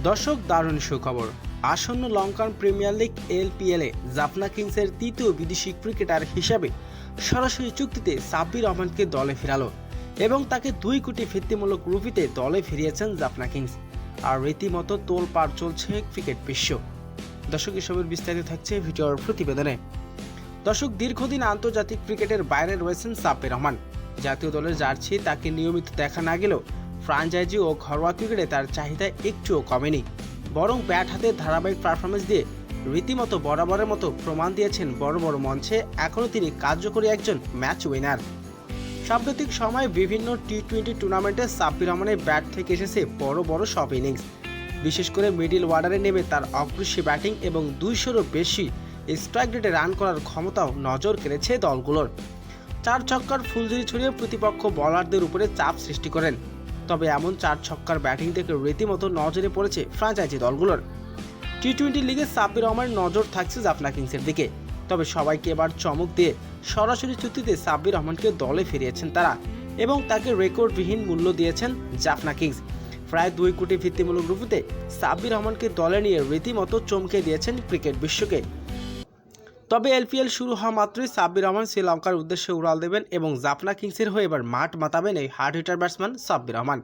দর্শক, দারুণ সুখবর। আসন্ন লঙ্কান প্রিমিয়ার লিগ এলপিএলে জাফনা কিংসের তৃতীয় বিদেশি ক্রিকেটার হিসাবে সরাসরি চুক্তিতে সাব্বির রহমানকে দলে ফেরালো এবং তাকে 2 কোটি ভিত্তিমূলক রুপিতে দলে ফিরিয়েছেন জাফনা কিংস। আর রীতিমতো তোলপাড় চলছে ক্রিকেট বিশ্ব। দর্শক, এসবের বিস্তারিত থাকছে ভিডিওর প্রতিবেদনে। দর্শক, দীর্ঘদিন আন্তর্জাতিক ক্রিকেটের বাইরে রয়েছেন সাব্বির রহমান। জাতীয় দলের জার্সি তাকে নিয়মিত দেখা না গেলেও ফ্রাঞ্চাইজি ও ঘরোয়া ক্রিকেটে তার চাহিদা একটুও কমেনি, বরং ব্যাট হাতে ধারাবাহিক পারফরমেন্স দিয়ে রীতিমতো বরাবরের মতো প্রমাণ দিয়েছেন বড় বড় মঞ্চে এখনও তিনি কার্যকরী একজন ম্যাচ উইনার। সাম্প্রতিক সময়ে বিভিন্ন টি-20 টুর্নামেন্টে সাব্বির রহমানের ব্যাট থেকে এসেছে বড় বড় সব ইনিংস। বিশেষ করে মিডল অর্ডারে নেমে তার অগ্রসী ব্যাটিং এবং 200-এরও বেশি স্ট্রাইক রেটে রান করার ক্ষমতাও নজর কেড়েছে দলগুলোর। 4 ছক্কার ফুলঝুরি ছড়িয়ে প্রতিপক্ষ বোলারদের উপরে চাপ সৃষ্টি করেন। তবে এমন 4 ছক্কার ব্যাটিং দেখে রীতিমতো নজরে পড়েছে ফ্র্যাঞ্চাইজি দলগুলোর। টি-20 লিগে সাব্বির রহমানের নজর থাকছে জাফনা কিংসের দিকে। তবে সবাইকে এবার চমক দিয়ে সরাসরি চুক্তিতে সাব্বির রহমানকে দলে ফিরিয়েছেন তারা এবং তাকে রেকর্ডবিহীন মূল্য দিয়েছেন জাফনা কিংস। প্রায় 2 কোটি ভিত্তিমূলক রুপিতে সাব্বির রহমানকে দলে নিয়ে রীতিমতো চমকে দিয়েছেন ক্রিকেট বিশ্বকে। তবে এলপিএল শুরু হওয়া মাত্রই সাব্বির রহমান শ্রীলঙ্কার উদ্দেশ্যে উড়াল দেবেন এবং জাফনা কিংসের হয়ে এবার মাঠ মাতাবেন এই hard hitter batsman Sabbir Rahman.